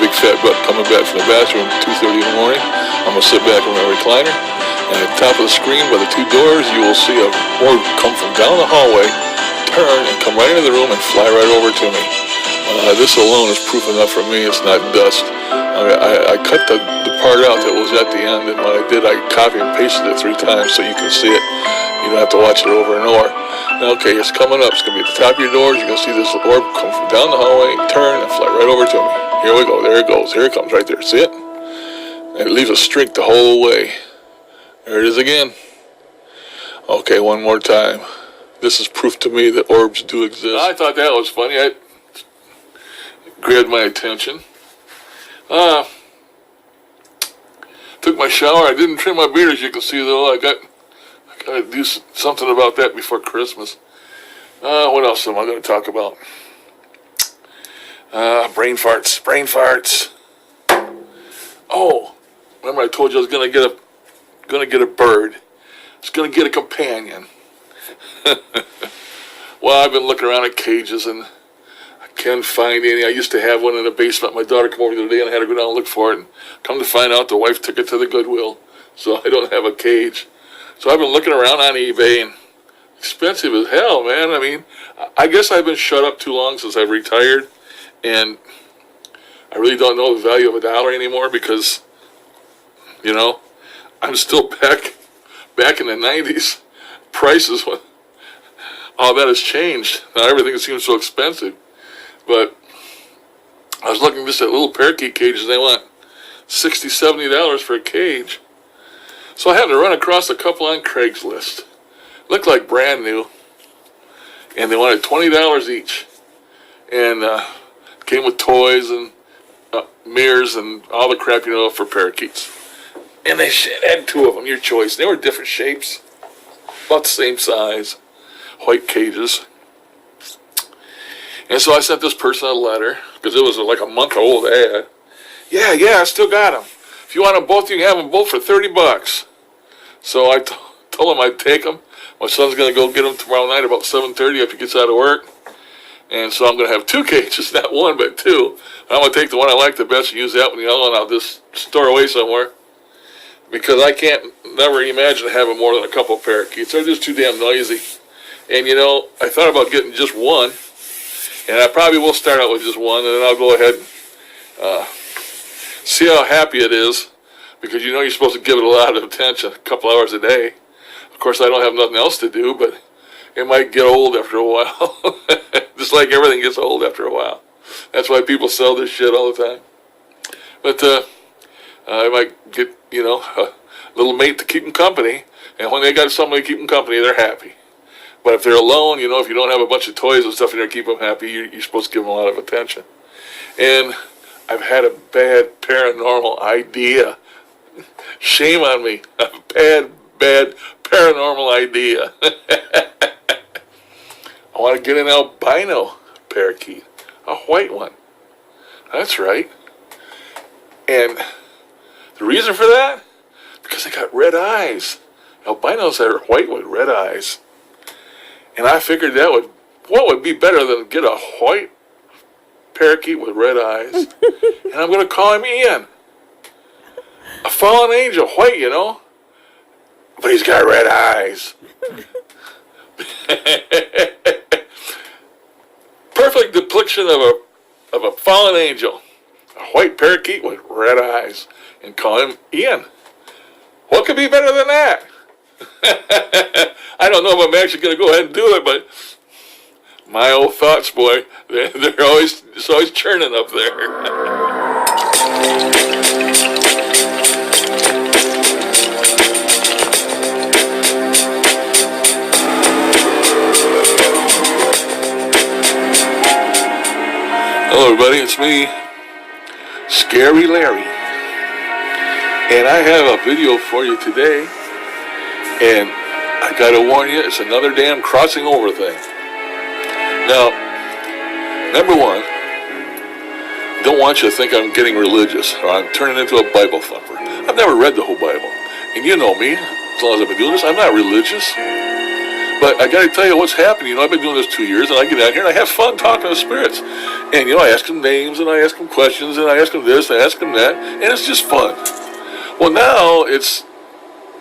big fat butt coming back from the bathroom at 2:30 in the morning. I'm going to sit back in my recliner, and at the top of the screen by the two doors, you will see a orb come from down the hallway, turn, and come right into the room and fly right over to me. This alone is proof enough for me it's not dust. I cut the part out that was at the end, and when I did, I copy and pasted it 3 times so you can see it. You don't have to watch it over and over. Okay, it's coming up. It's going to be at the top of your doors. You're going to see this orb come from down the hallway, turn, and fly right over to me. Here we go. There it goes. Here it comes right there. See it? And it leaves a streak the whole way. There it is again. Okay, one more time. This is proof to me that orbs do exist. I thought that was funny. It grabbed my attention. Took my shower. I didn't trim my beard, as you can see, though. I got to do something about that before Christmas. What else am I going to talk about? Brain farts. Oh, remember I told you I was going to get a bird. I was going to get a companion. Well, I've been looking around at cages and I can't find any. I used to have one in the basement. My daughter came over the other day and I had to go down and look for it. And come to find out, the wife took it to the Goodwill, so I don't have a cage. So I've been looking around on eBay, and expensive as hell, man. I mean, I guess I've been shut up too long since I've retired, and I really don't know the value of $1 anymore because, you know, I'm still back in the 90s. Prices, all that has changed. Now everything seems so expensive. But I was looking just at little parakeet cages, and they want $60, $70 for a cage. So I had to run across a couple on Craigslist. Looked like brand new. And they wanted $20 each. And came with toys and mirrors and all the crap, you know, for parakeets. And they had 2 of them, your choice. They were different shapes, about the same size, white cages. And so I sent this person a letter, because it was like a month-old ad. Yeah, I still got them. If you want them both, you can have them both for $30. So I told him I'd take them. My son's going to go get them tomorrow night about 7:30 after he gets out of work. And so I'm going to have 2 cages, not 1, but 2. I'm going to take the one I like the best and use that one, you know, and I'll just store away somewhere. Because I can't never imagine having more than a couple of parakeets. They're just too damn noisy. And, you know, I thought about getting just 1. And I probably will start out with just 1, and then I'll go ahead and see how happy it is. Because you know you're supposed to give it a lot of attention, a couple hours a day. Of course, I don't have nothing else to do, but it might get old after a while. Just like everything gets old after a while. That's why people sell this shit all the time. But I might get, you know, a little mate to keep them company. And when they got somebody to keep them company, they're happy. But if they're alone, you know, if you don't have a bunch of toys and stuff in there to keep them happy, you're supposed to give them a lot of attention. And I've had a bad paranormal idea. Shame on me. A bad paranormal idea. I want to get an albino parakeet. A white one. That's right. And the reason for that? Because they got red eyes. Albinos are white with red eyes. And I figured what would be better than get a white parakeet with red eyes? And I'm going to call him Ian. A fallen angel, white, you know. But he's got red eyes. Perfect depiction of a fallen angel. A white parakeet with red eyes. And call him Ian. What could be better than that? I don't know if I'm actually going to go ahead and do it, but my old thoughts, boy, it's always churning up there. Hello everybody, it's me, Scary Larry, and I have a video for you today, and I gotta warn you, it's another damn crossing over thing. Now, number one, don't want you to think I'm getting religious, or I'm turning into a Bible thumper. I've never read the whole Bible, and you know me, as long as I've been doing this, I'm not religious, But I got to tell you what's happened. You know, I've been doing this 2 years, and I get out here and I have fun talking to spirits. And, you know, I ask them names, and I ask them questions, and I ask them this, and I ask them that, and it's just fun. Well, now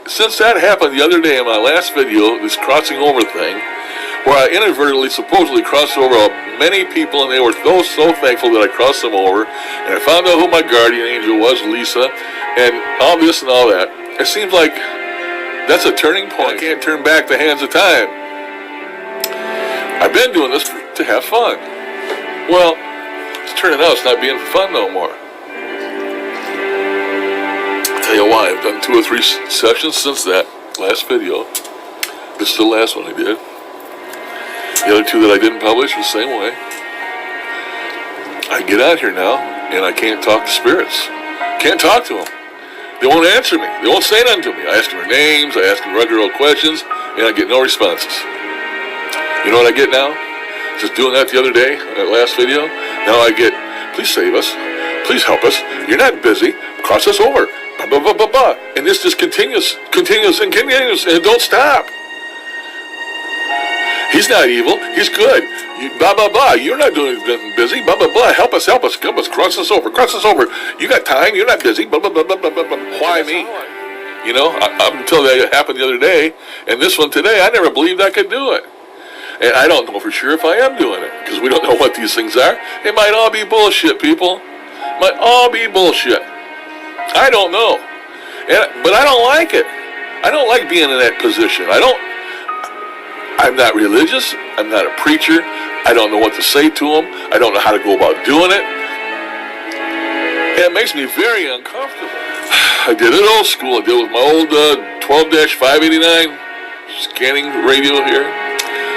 since that happened the other day in my last video, this crossing over thing, where I inadvertently, supposedly crossed over many people, and they were so thankful that I crossed them over, and I found out who my guardian angel was, Lisa, and all this and all that. It seems like that's a turning point. I can't turn back the hands of time. I've been doing this to have fun. Well, it's turning out it's not being fun no more. I'll tell you why. I've done 2 or 3 sessions since that last video. This is the last one I did. The other 2 that I didn't publish was the same way. I get out here now, and I can't talk to spirits. Can't talk to them. They won't answer me. They won't say nothing to me. I ask them their names, I ask them regular old questions, and I get no responses. You know what I get now? Just doing that the other day, that last video. Now I get, please save us. Please help us. You're not busy. Cross us over. Blah, blah, blah, blah, blah. And this just continues, and it don't stop. He's not evil. He's good. Blah, blah, blah. You're not doing anything busy. Blah, blah, blah. Help us. Help us. Cross us over. Cross us over. You got time. You're not busy. Blah, blah, blah, blah, blah, blah. Why me? You know, up until that happened the other day, and this one today, I never believed I could do it. And I don't know for sure if I am doing it, because we don't know what these things are. It might all be bullshit, people. Might all be bullshit. I don't know. But I don't like it. I don't like being in that position. I'm not religious. I'm not a preacher. I don't know what to say to them. I don't know how to go about doing it. And it makes me very uncomfortable. I did it old school. I did it with my old 12-589 scanning radio here.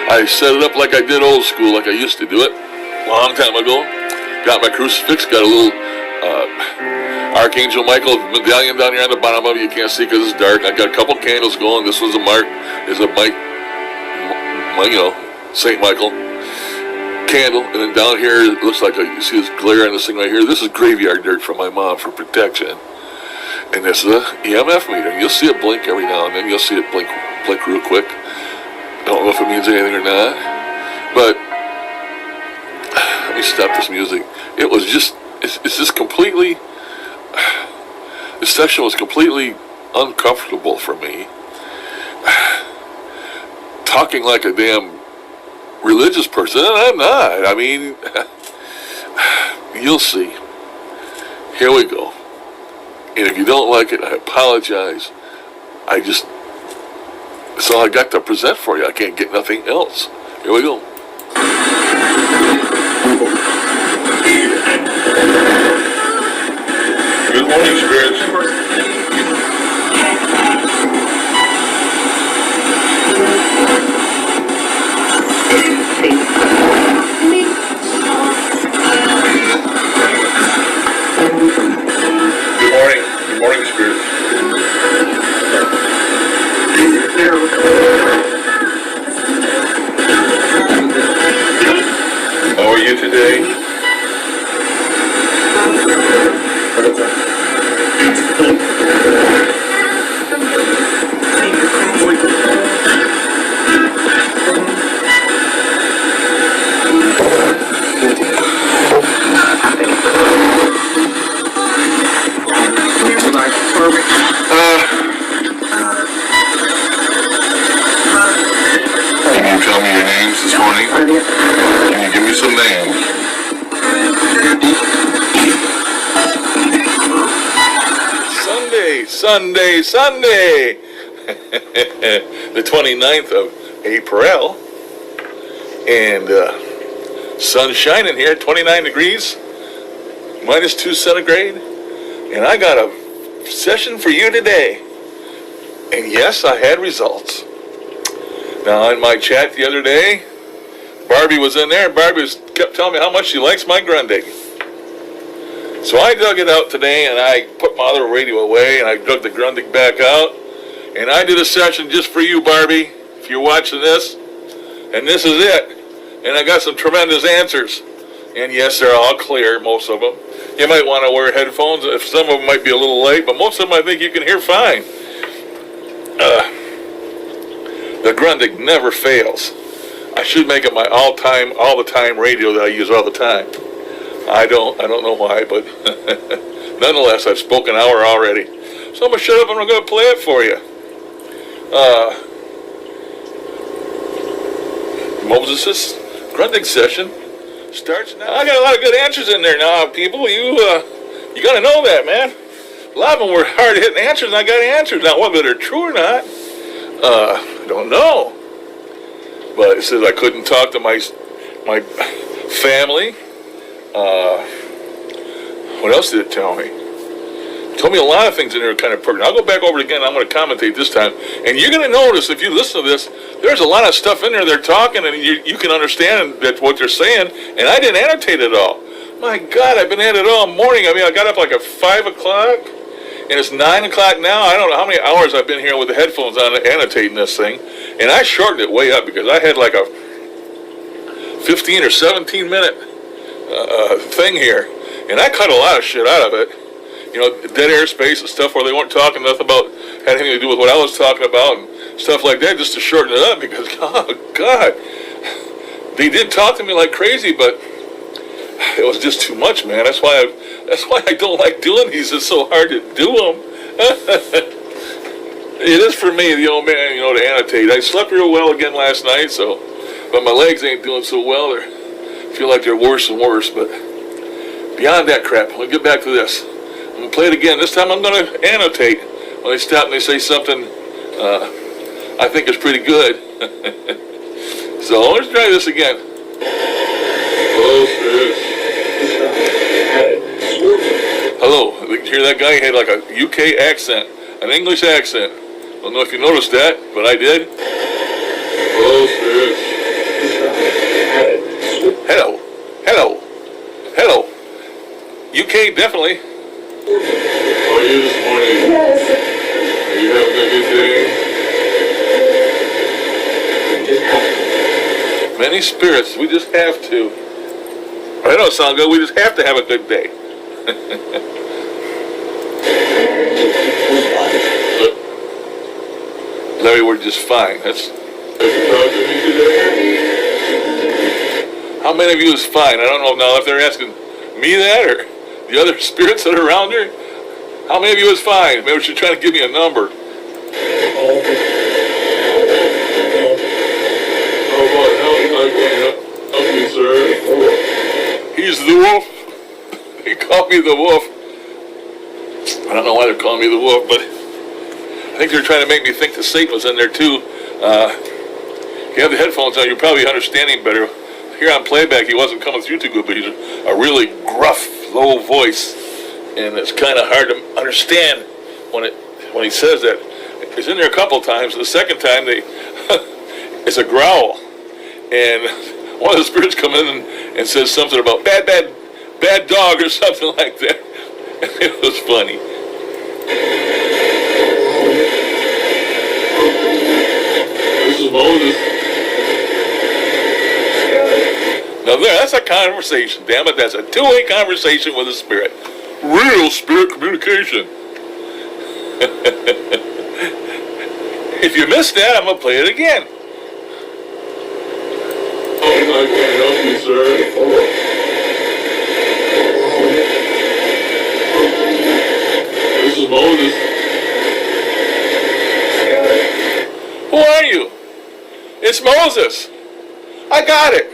I set it up like I did old school, like I used to do it a long time ago. Got my crucifix, got a little Archangel Michael medallion down here on the bottom of it. You can't see because it's dark. I got a couple candles going. This was a St. Michael candle. And then down here, it looks like you see this glare on this thing right here. This is graveyard dirt from my mom for protection. And this is a EMF meter. And you'll see it blink every now and then. You'll see it blink real quick. I don't know if it means anything or not, but let me stop this music. It was just, it's just completely, this session was completely uncomfortable for me. Talking like a damn religious person, and I'm not. I mean, you'll see. Here we go. And if you don't like it, I apologize. That's all I got to present for you. I can't get nothing else. Here we go. Good morning, spirits. Good morning, spirits. How are you today? Can you tell me your names this morning? Can you give me some names? Sunday. The 29th of April. And sun's shining here, 29 degrees, -2 centigrade. And I got a session for you today. And yes, I had results. Now, in my chat the other day, Barbie was in there, and Barbie kept telling me how much she likes my Grundig. So I dug it out today, and I put my other radio away, and I dug the Grundig back out, and I did a session just for you, Barbie, if you're watching this, and this is it. And I got some tremendous answers. And yes, they're all clear, most of them. You might want to wear headphones, if some of them might be a little late, but most of them I think you can hear fine. The Grundig never fails. I should make it my all the time radio that I use all the time. I don't know why, but nonetheless, I've spoken an hour already. So I'm going to shut up and I'm going to play it for you. Moses' Grundig session starts now. I got a lot of good answers in there now, people. You got to know that, man. A lot of them were hard-hitting answers, and I got answers. Now, whether they're true or not, I don't know. But it says I couldn't talk to my family. What else did it tell me? It told me a lot of things in there kind of pertinent. I'll go back over it again. I'm going to commentate this time. And you're going to notice, if you listen to this, there's a lot of stuff in there they're talking, and you can understand that what they're saying. And I didn't annotate it all. My God, I've been at it all morning. I mean, I got up like at 5 o'clock, and it's 9 o'clock now. I don't know how many hours I've been here with the headphones on annotating this thing. And I shortened it way up because I had like a 15 or 17 minute thing here. And I cut a lot of shit out of it. You know, dead air space and stuff where they weren't talking nothing about, had anything to do with what I was talking about and stuff like that, just to shorten it up because, oh, God, they did talk to me like crazy, but it was just too much, man. That's why I don't like doing these. It's so hard to do them. It is for me, the old man, you know, to annotate. I slept real well again last night, but my legs ain't doing so well. I feel like they're worse and worse, but beyond that crap, we'll get back to this. I'm going to play it again. This time I'm going to annotate when they stop and they say something I think is pretty good. So let's try this again. Hello. You can hear that guy? He had like a UK accent, an English accent. I don't know if you noticed that, but I did. Hello. Hello. Hello. UK, definitely. How are you this morning? Yes. Are you having a good day? Many spirits. We just have to. I don't sound good. We just have to have a good day. Larry, we're just fine. That's. How many of you is fine? I don't know now if they're asking me that or the other spirits that are around her. How many of you is fine? Maybe she's trying to give me a number. How about help me, sir? He's the wolf. They call me the wolf. I don't know why they're calling me the wolf, but I think they're trying to make me think that Satan was in there too. If you have the headphones on, you're probably understanding better. Here on playback, he wasn't coming through too good, but he's a really gruff, low voice, and it's kind of hard to understand when he says that. He's in there a couple times. The second time, it's a growl, and one of the spirits come in and says something about bad dog or something like that. It was funny. This is Moses. Now that's a conversation, damn it, that's a two-way conversation with a spirit. Real spirit communication. If you missed that, I'm going to play it again. I can't help you, sir. This is Moses. Who are you? It's Moses. I got it.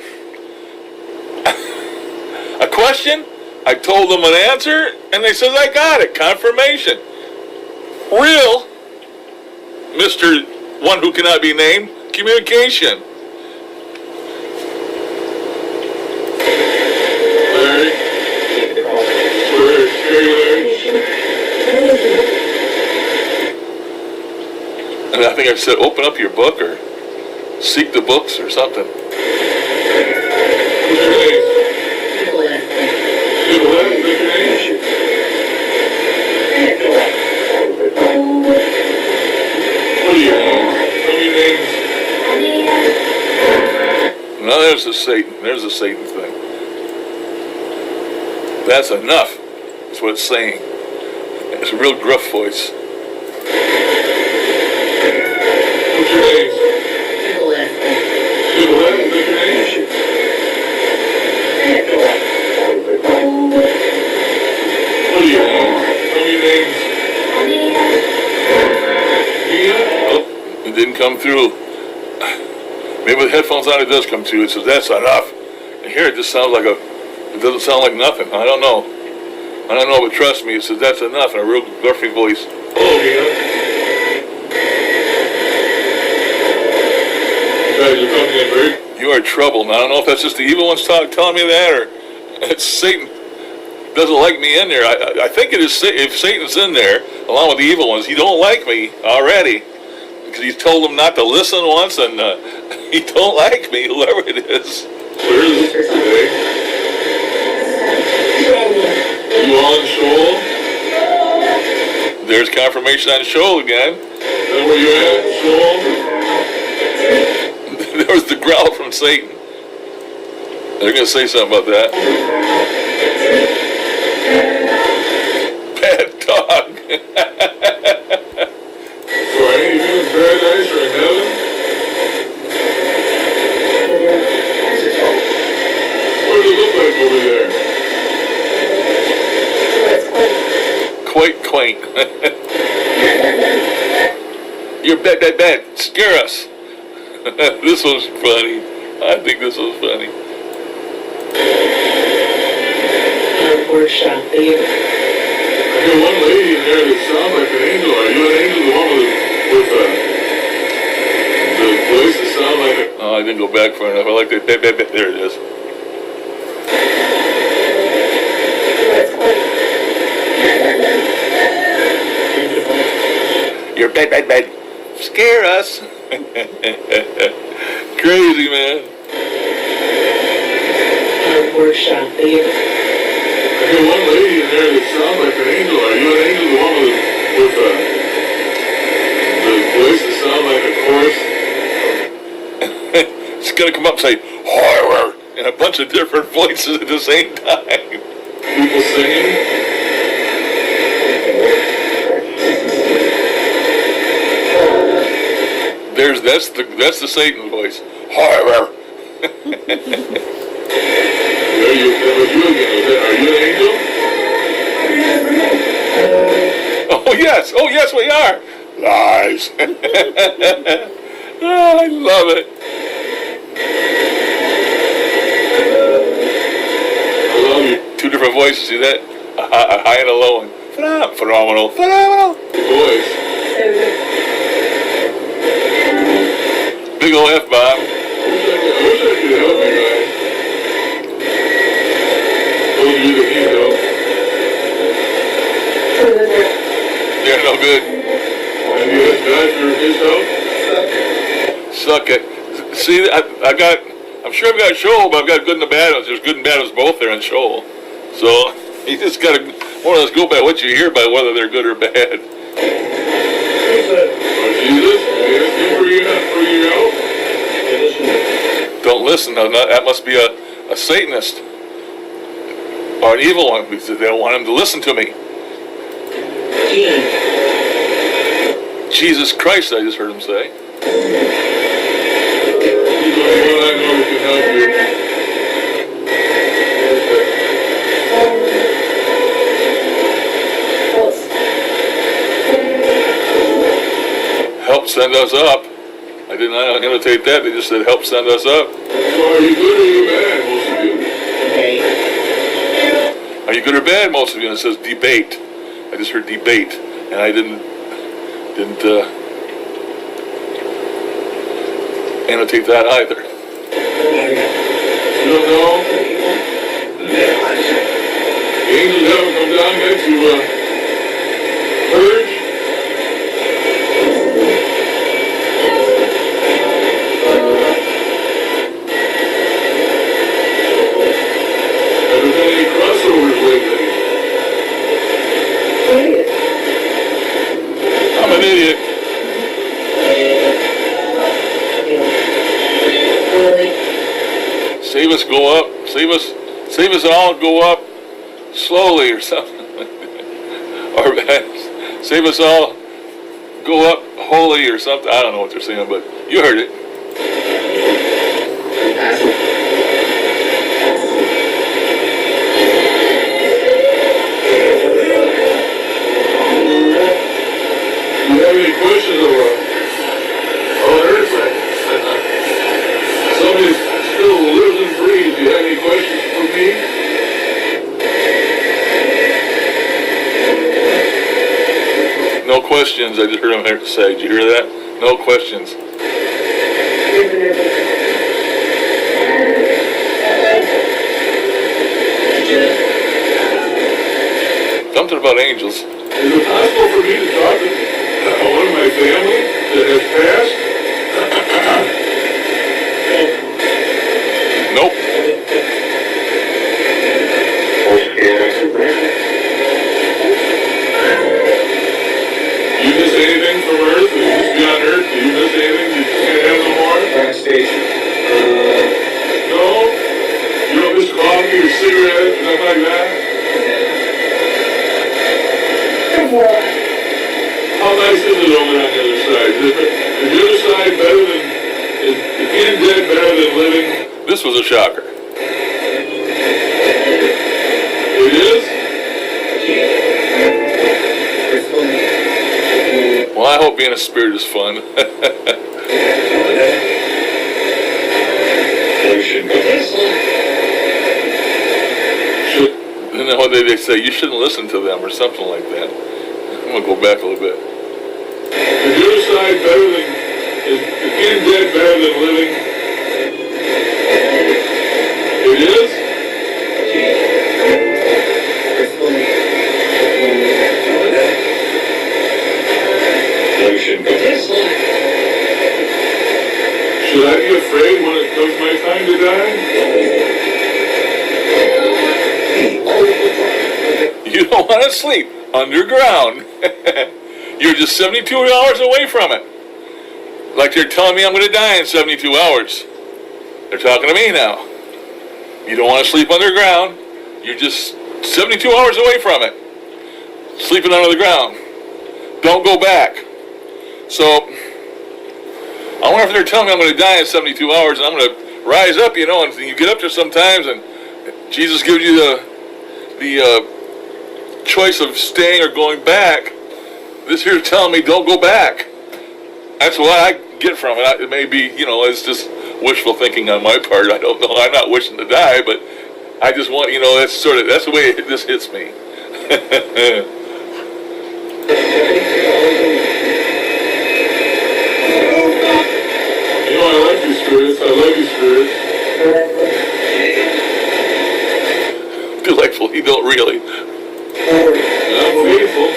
A question, I told them an answer, and they said I got it. Confirmation. Real, Mr. One who cannot be named, communication. Larry. And I think I said open up your book or seek the books or something. Now there's the Satan. There's the Satan thing. That's enough. That's what it's saying. It's a real gruff voice. What's your name? It didn't come through. Maybe with headphones on it does come through. It says, that's enough. And here it just sounds like it doesn't sound like nothing. I don't know. But trust me, it says, that's enough in a real gruffy voice. Oh, yeah. You're coming in, Rick. You are trouble. Now, I don't know if that's just the evil ones telling me that, or it's Satan doesn't like me in there. I think it is. If Satan's in there, along with the evil ones, he don't like me already, because he's told them not to listen once, and he don't like me, whoever it is. Where is this today? Are you on Shoal? There's confirmation on Shoal again. Is that where you at, Shoal? There was the growl from Satan. They're going to say something about that. Bad dog. So are you in paradise or in heaven? What does it look like over there? Quite quaint. You're bad. Scare us. This was funny. I think this was funny. Worship. I got one lady in there that sounds like an angel. Are you an angel? The one with the voice that sounds like a... Oh, I didn't go back far enough. I like that. There it is. You're bad. Scare us. Crazy, man. Worship. I got one lady in there that sounds like an angel. Are you an angel? The one with the voice that sounds like a chorus? It's gonna come up and say horror in a bunch of different voices at the same time. People singing. That's the Satan voice. Horror. Are you an angel? Oh yes, we are. Lies. Oh, I love it. I love you. Two different voices. See that? A high and a low one. Phenomenal. Voice. Big ol' F-bomb. I wish I could help you guys. Told you that you know. They're no good. And you asked God for his help? Suck it. See, I'm sure I've got Shoal, but I've got good and the bad ones. There's good and bad ones both there on Shoal. So, you just gotta more or less go by what you hear by whether they're good or bad. Jesus, for you help. Don't listen. That must be a Satanist or an evil one because they don't want him to listen to me. Jesus Christ, I just heard him say. Help send us up. I did not annotate that. They just said help send us up. So are you good or you bad, most of you? Okay. Are you good or bad, most of you? And it says debate. I just heard debate, and I didn't annotate that either. You don't know? The angels haven't come down yet to purge? Have there been any crossovers lately? I'm an idiot. Save us, go up. Save us all, go up slowly or something. Or save us all, go up holy or something. I don't know what they're saying, but you heard it. Do you have any questions or what? questions. I just heard him say. Did you hear that? No questions. Something about angels. Is it possible for me to talk to one of my family that has passed? Nope. You miss anything from Earth? Or you just be on Earth? Do you miss anything? You just can't have no more? Station. No? You don't miss coffee or cigarettes or nothing like that? How nice is it over on the other side? Is the other side better than, is being dead better than living? This was a shocker. It is? Well, I hope being a spirit is fun. And then what they say, you shouldn't listen to them or something like that. I'm going to go back a little bit. Is the other side better than, is being dead better than living? It is? Should I be afraid when it comes my time to die? You don't want to sleep underground. You're just 72 hours away from it. Like they're telling me I'm going to die in 72 hours. They're talking to me now. You don't want to sleep underground. You're just 72 hours away from it. Sleeping under the ground. Don't go back. So, I wonder if they're telling me I'm going to die in 72 hours and I'm going to rise up, you know, and you get up there sometimes and Jesus gives you the choice of staying or going back. This here is telling me don't go back. That's what I get from it. It may be, you know, it's just wishful thinking on my part. I don't know. I'm not wishing to die, but I just want, you know, that's the way this hits me. You know, I like you spirits. I love you spirits. Delightful. You don't really. I'm faithful.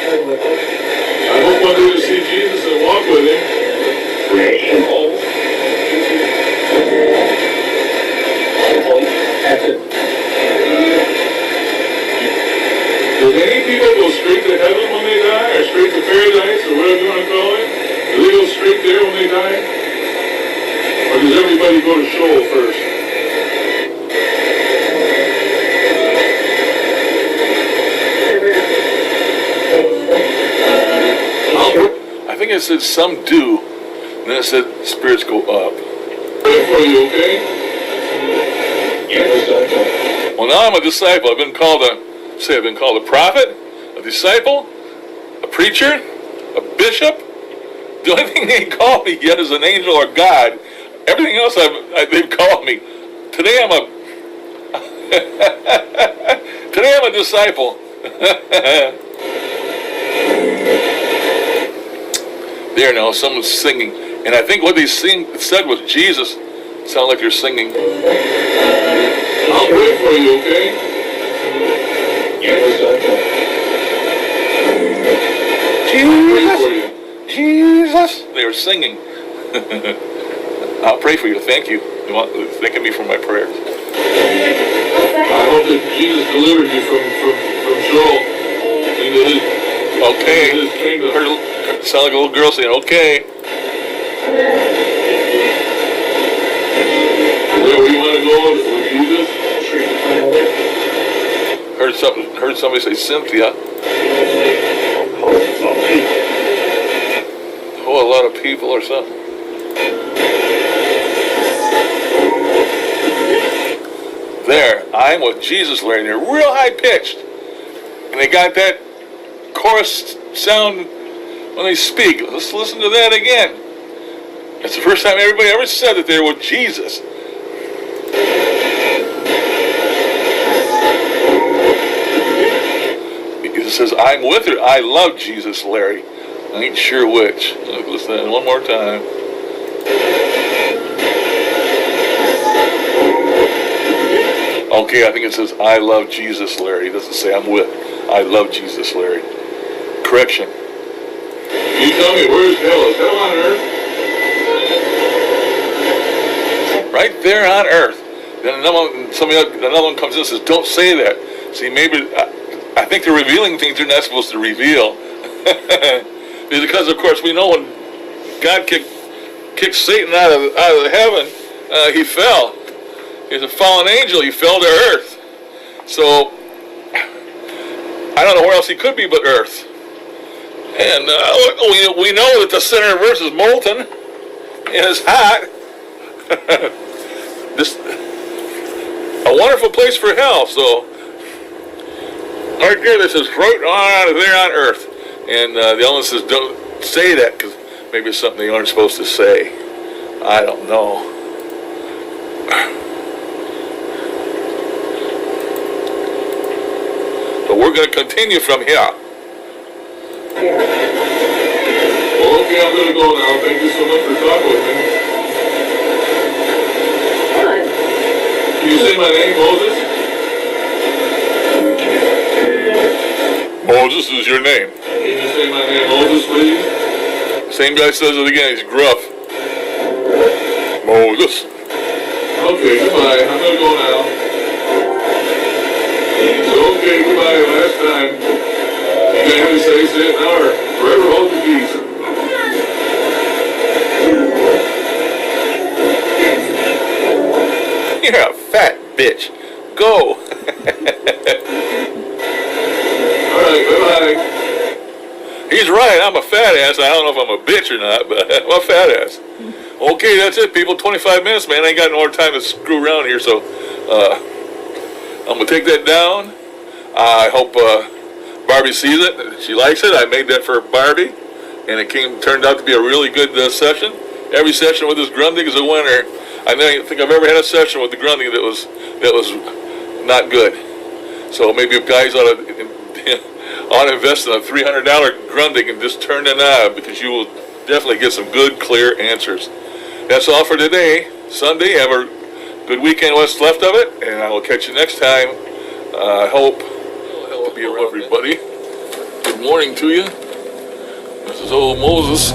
I hope one day to see Jesus and walk with him. Does any people go straight to heaven when they die, or straight to paradise, or whatever you want to call it? Do they go straight there when they die? Or does everybody go to Sheol first? I think it said some do, and then it said spirits go up. Pray for you, okay? Well, now I'm a disciple. I've been called a prophet, a disciple, a preacher, a bishop. The only thing they call me yet is an angel or God. Everything else they've called me. Today I'm a disciple. There now, someone's singing, and I think what they said was Jesus. Sound like they're singing. I'll pray for you, okay? Jesus. They were singing. I'll pray for you. Thank you. Thanking me for my prayers. I hope that Jesus delivered you from Sheol into his, okay. Into his kingdom. Sound like a little girl saying, okay. Where you want to go with Jesus? Heard somebody say Cynthia. Oh, a lot of people or something. There, I'm with Jesus, Larry. They're real high pitched, and they got that chorus sound when they speak. Let's listen to that again. It's the first time everybody ever said that they're with Jesus. It says, I'm with her. I love Jesus, Larry. I ain't sure which. Listen to that one more time. Okay, I think it says, I love Jesus, Larry. It doesn't say I'm with. I love Jesus, Larry. Correction. You tell me, where's hell? Is hell on earth? Right there on earth. Then another one comes in and says, don't say that. See, maybe, I think they're revealing things they're not supposed to reveal. Because, of course, we know when God kicked Satan out of heaven, he fell. He's a fallen angel. He fell to earth. So, I don't know where else he could be but earth. And we know that the center of earth is molten and it's hot. This a wonderful place for hell. So right there, this is right on there on earth. And the element says, don't say that because maybe it's something you aren't supposed to say. I don't know. But we're going to continue from here. Well, okay, I'm going to go now. Thank you so much for talking with me. Can you say my name, Moses? Moses is your name. Can you say my name, Moses, please? Same guy says it again. He's gruff. Moses. Okay, goodbye. I'm going to go now. Okay, goodbye. Last time. You got to say it now or forever hold the keys. You're a fat bitch. Go. Alright, bye-bye. He's right. I'm a fat ass. I don't know if I'm a bitch or not, but I'm a fat ass. Okay, that's it, people. 25 minutes, man. I ain't got no more time to screw around here, so I'm going to take that down. I hope Barbie sees it. She likes it. I made that for Barbie, and it turned out to be a really good session. Every session with this Grundig is a winner. I don't think I've ever had a session with the Grundig that was not good. So maybe if guys ought to invest in a $300 Grundig and just turn the knob, because you will definitely get some good, clear answers. That's all for today. Sunday. Have a good weekend, what's left of it, and I will catch you next time. I hope to be around everybody. Good morning to you. This is old Moses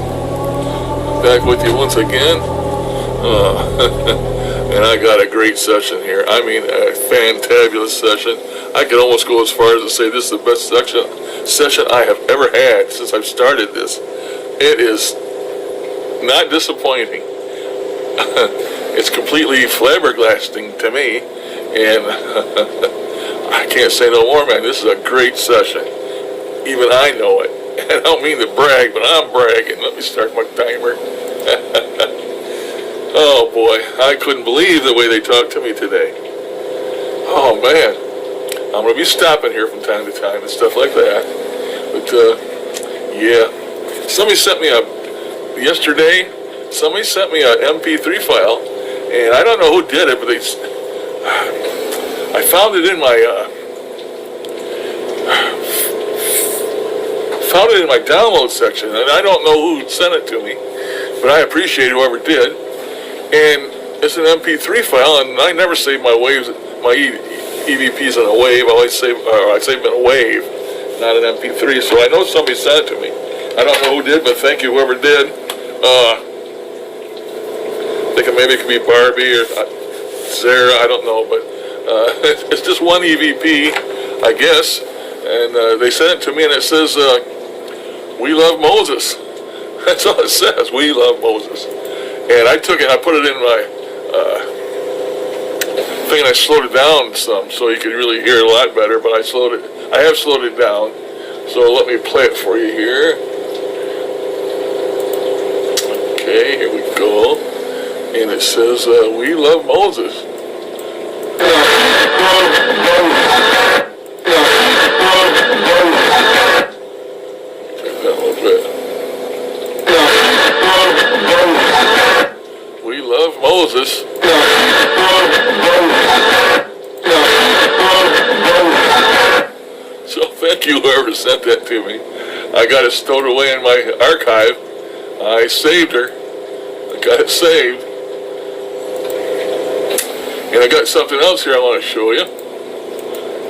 back with you once again. And I got a great session here. I mean, a fantabulous session. I could almost go as far as to say this is the best session I have ever had since I've started this. It is not disappointing. It's completely flabbergasting to me, and I can't say no more, man. This is a great session. Even I know it. I don't mean to brag, but I'm bragging. Let me start my timer. Oh boy, I couldn't believe the way they talked to me today. Oh man, I'm going to be stopping here from time to time and stuff like that. But yeah, somebody sent me yesterday a MP3 file, and I don't know who did it, but I found it in my download section, and I don't know who sent it to me, but I appreciate whoever did. And it's an MP3 file, and I never save my waves, my EVPs in a wave. I save them in a wave, not an MP3. So I know somebody sent it to me. I don't know who did, but thank you whoever did. Thinking maybe it could be Barbie or Sarah. I don't know, but it's just one EVP, I guess. And they sent it to me, and it says, "We love Moses." That's all it says. We love Moses. And I took it, I put it in my thing, and I slowed it down some so you could really hear it a lot better, but I have slowed it down. So let me play it for you here. Okay, here we go. And it says, "We love Moses." Check that a little bit. We love Moses. So thank you whoever sent that to me. I got it stowed away in my archive. I saved her. I got it saved. And I got something else here I want to show you.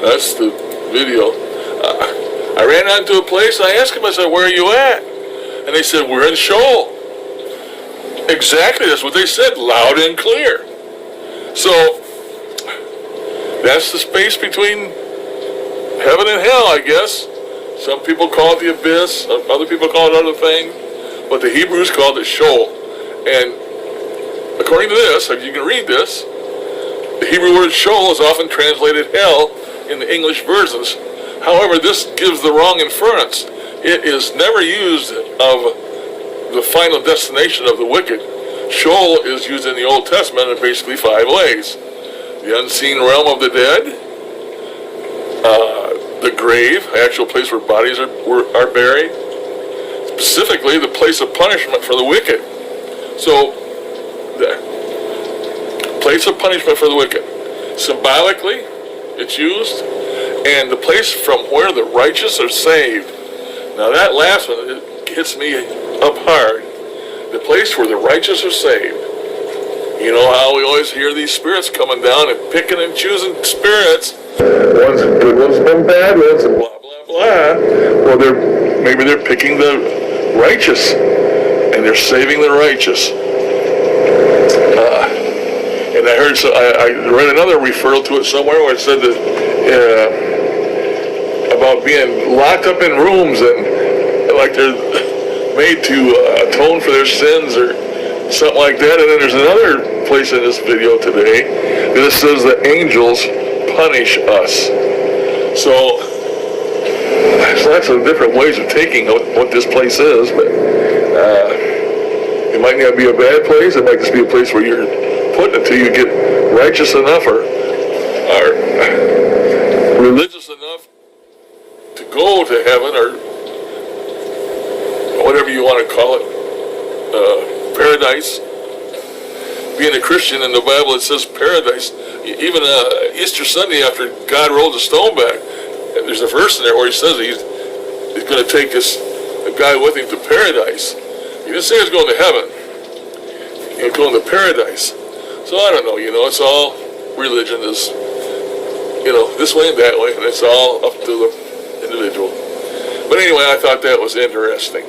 That's the video. I ran onto a place and I asked them, I said, where are you at? And they said, we're in Shoal. Exactly, that's what they said, loud and clear. So, that's the space between heaven and hell, I guess. Some people call it the abyss, other people call it other things, but the Hebrews called it Shoal. And according to this, if you can read this, the Hebrew word Shoal is often translated hell in the English versions. However, this gives the wrong inference. It is never used of the final destination of the wicked. Sheol is used in the Old Testament in basically 5 ways. The unseen realm of the dead, the grave, the actual place where bodies are buried, specifically the place of punishment for the wicked. So, the place of punishment for the wicked. Symbolically, it's used, and the place from where the righteous are saved. Now that last one, it hits me up hard. The place where the righteous are saved. You know how we always hear these spirits coming down and picking and choosing spirits. One's good ones, some bad ones, and blah, blah, blah. Well, maybe they're picking the righteous, and they're saving the righteous. And I heard, I read another referral to it somewhere where it said that about being locked up in rooms and like they're made to atone for their sins or something like that. And then there's another place in this video today that it says that angels punish us. So there's lots of different ways of taking what this place is, but it might not be a bad place. It might just be a place where you're put until you get righteous enough or religious enough to go to heaven, or whatever you want to call it, paradise. Being a Christian, in the Bible it says paradise. Even Easter Sunday, after God rolled the stone back, there's a verse in there where he says he's going to take a guy with him to paradise. He didn't say he was going to heaven. He was going to paradise. So I don't know, it's all religion is, this way and that way, and it's all up to the individual. But anyway, I thought that was interesting.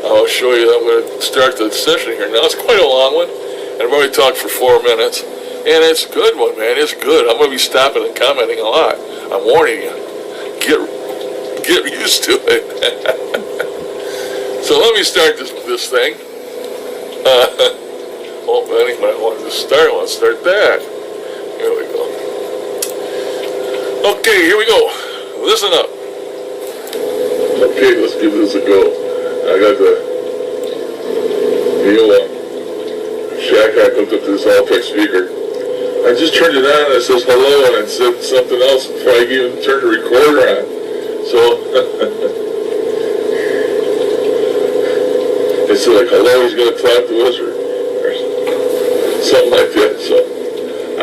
I'll show you, I'm going to start the session here now. It's quite a long one, and I've already talked for 4 minutes, and it's a good one, man. It's good. I'm going to be stopping and commenting a lot. I'm warning you. Get used to it. So let me start this thing. Well, anyway, I wanted to start. Let's start that. Here we go. Okay, here we go. Listen up. Okay, let's give this a go. I got the shack hack hooked up to this Altec speaker. I just turned it on and it says hello, and it said something else before I even turned the recorder on. So, it said like, hello, he's going to talk to us, or something like that. So,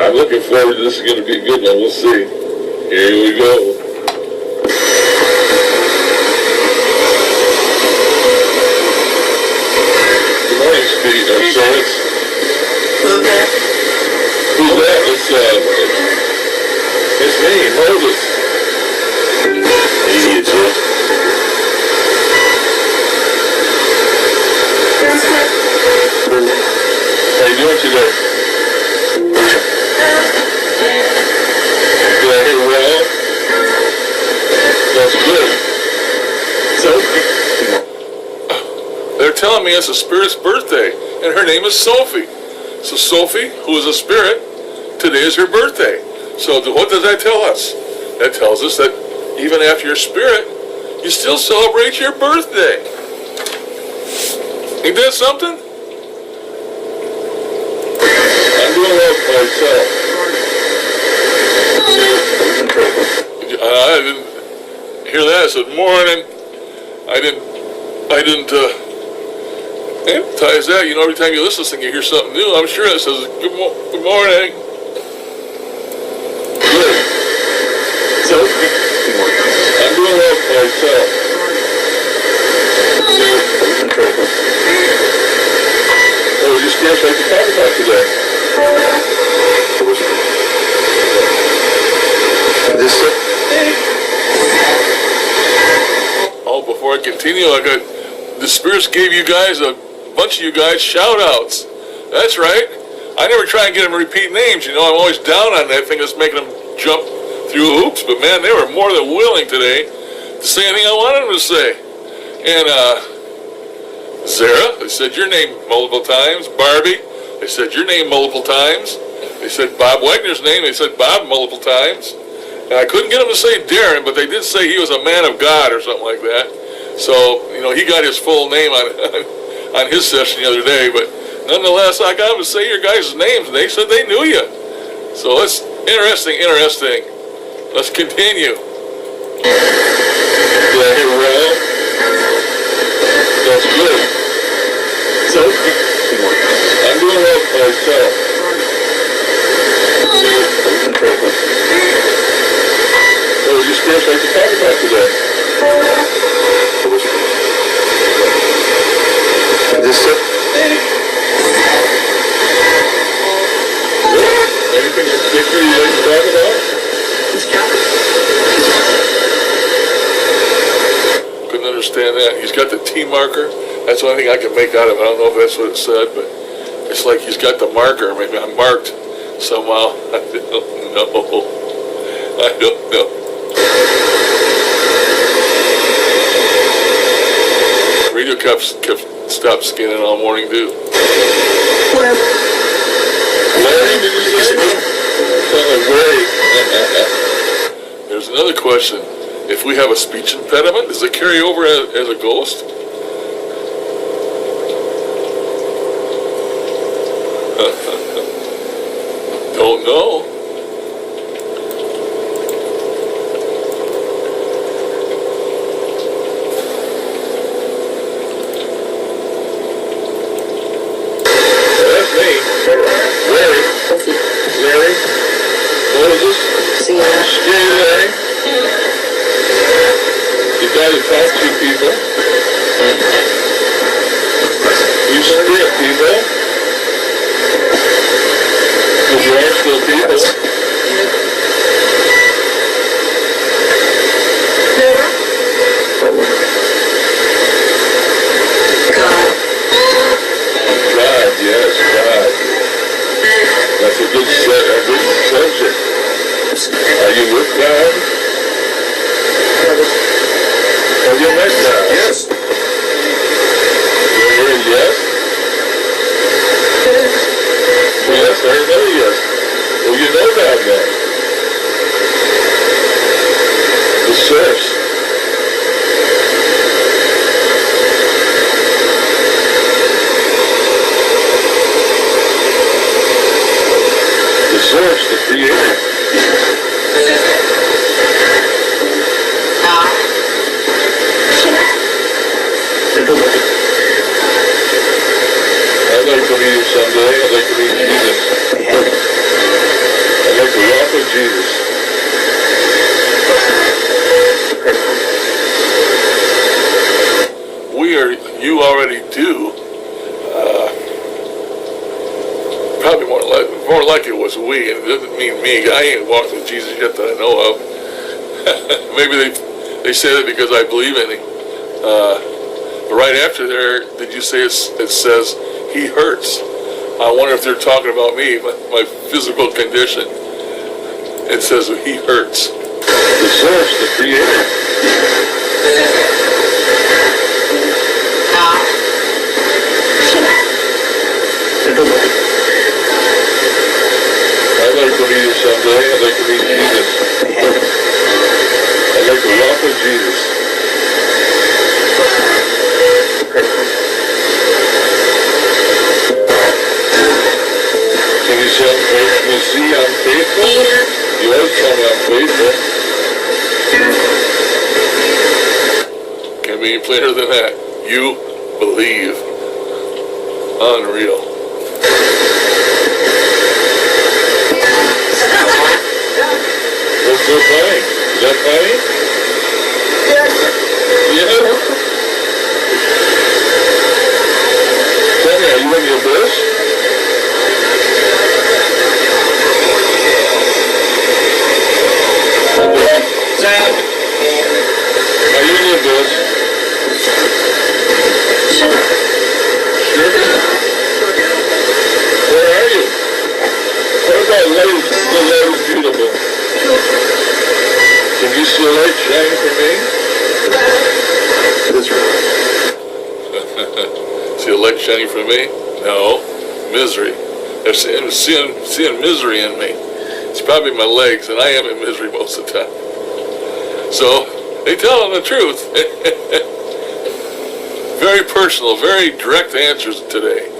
I'm looking forward to this. Is going to be a good one. We'll see. Here we go. Good morning, Steve. So who's that? It's me, Moses. Hey, it's it. How you doing today? Did I hear well? That's good. So, they're telling me it's a spirit's birthday, and her name is Sophie. So Sophie, who is a spirit, today is her birthday. So what does that tell us? That tells us that even after your spirit, you still celebrate your birthday. Ain't that something? I'm doing well for myself. I didn't hear that. I said, morning. I didn't advertise that. Every time you listen to something, you hear something new. I'm sure it says, good morning. Good. So, I'm doing well myself. Oh, just guess I can talk about today. This Oh, before I continue, the spirits gave you guys, a bunch of you guys, shout outs. That's right. I never try and get them to repeat names. You know, I'm always down on that thing that's making them jump through hoops. But man, they were more than willing today to say anything I wanted them to say. And Zara, they said your name multiple times. Barbie, they said your name multiple times. They said Bob Wagner's name. They said Bob multiple times. And I couldn't get them to say Darren, but they did say he was a man of God or something like that. So, you know, he got his full name on his session the other day. But nonetheless, I got them to say your guys' names, and they said they knew you. So it's interesting. Let's continue. Yeah, well, that's good. So, I'm doing well for myself. Oh, just guess I can talk about today. This anything in particular you'd like to talk about? Couldn't understand that. He's got the T marker. That's the only thing I can make out of it. I don't know if that's what it said, but it's like he's got the marker. Maybe I'm marked somehow. I don't know. Radio kept stopped scanning all morning too. Larry, did you say? Larry. There's another question. If we have a speech impediment, does it carry over as a ghost? Don't know. That's me. Larry. Moses. Scary Larry. You gotta talk to people. You spirit people. Because you are still people. God, yes, God. That's a good subject. Are you with God? Have you met God? Yes. You're a yes? Yes, I know yes. Well, you know God then. The source. The source, the creator. I'd like to meet him someday. I'd like to meet Jesus. I'd like to walk with Jesus. You already do. Probably more like it was we, and it doesn't mean me. I ain't walked with Jesus yet that I know of. Maybe they say that because I believe in him. But right after there, did you say it says he hurts? I wonder if they're talking about me, my physical condition. It says he hurts. The source, the creator. I'd like to meet him someday. I'd like to meet Jesus. I'd like to walk with Jesus. Can you see I'm faithful? You always tell me I'm faithful. Can't be any plainer than that. You believe. Unreal. What's so funny? Is that funny? Yes. Yeah? Tell me, are you in the abyss? Are you in the abyss? Sure. Where are you? What about light? The light is beautiful. Can you see a light shining for me? That's right. See a light shining for me? No. Misery. They're seeing misery in me. It's probably my legs, and I am in misery most of the time. So, they tell them the truth. Very personal, very direct answers today.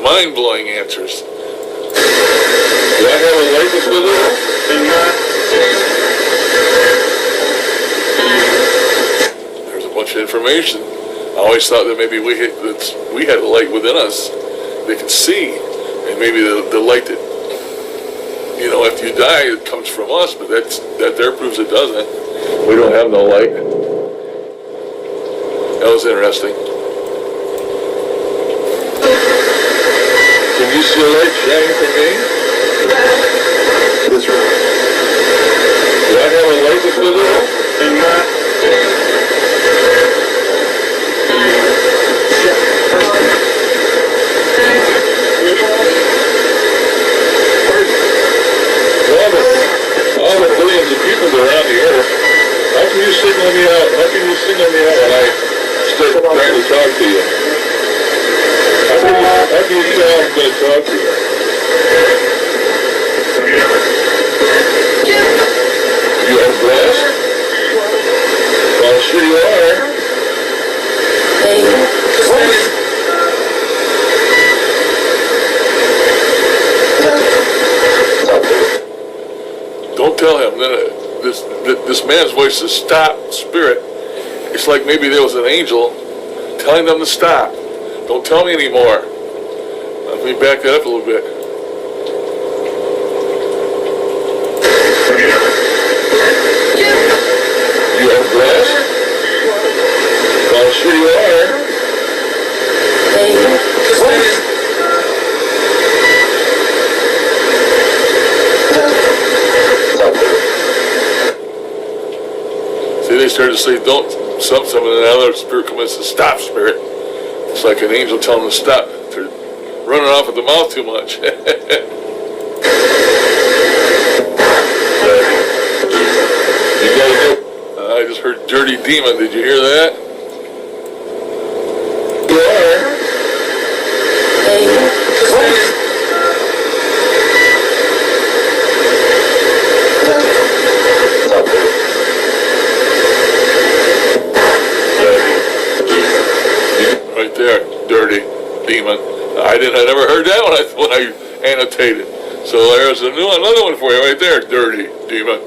Mind-blowing answers. Do I have a light that's with it? There's a bunch of information. I always thought that maybe we had a light within us. They can see, and maybe the light that, after you die, it comes from us, but that there proves it doesn't. We don't have no light. That was interesting. Can you see a light shining for me? That's right. Do I have a light that's with it? All the billions of people around the earth, how can you signal me out? How can you signal me out when I start trying to talk to you? How can you tell I'm going to talk to you? You are blessed? Well, sure you are. Don't tell him. Then this man's voice says, "Stop, spirit." It's like maybe there was an angel telling them to stop. Don't tell me anymore. Let me back that up a little bit. You are blessed? Well, sure you are. See, they started to say, don't, something, and another spirit comes in and says, "Stop, spirit." It's like an angel telling them to stop. They're running off at the mouth too much. You gotta go. I just heard "dirty demon." Did you hear that? Right there, "dirty demon." I never heard that when I annotated. So there's another one for you right there, "dirty demon."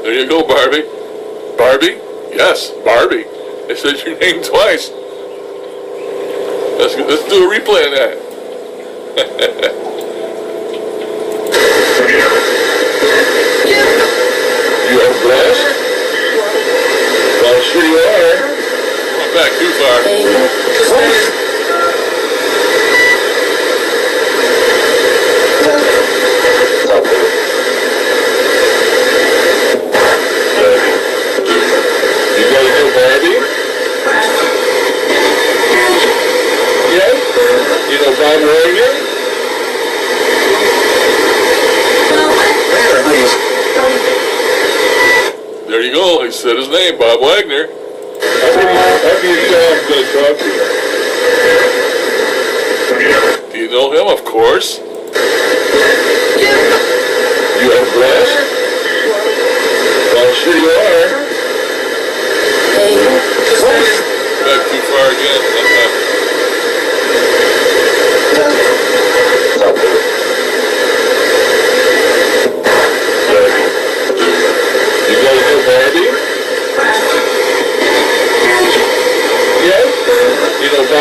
There you go, Barbie. Barbie? Yes, Barbie. It says your name twice. Let's do a replay of that. You are blessed? Well, sure you are. Not back too far. You gotta go, Barbie? Yes? You know Bob Wagner? There you go. He said his name, Bob Wagner. How can you tell I'm going to talk to you? Do you know him? Of course. You are blessed? Well, sure you are. Back too far again.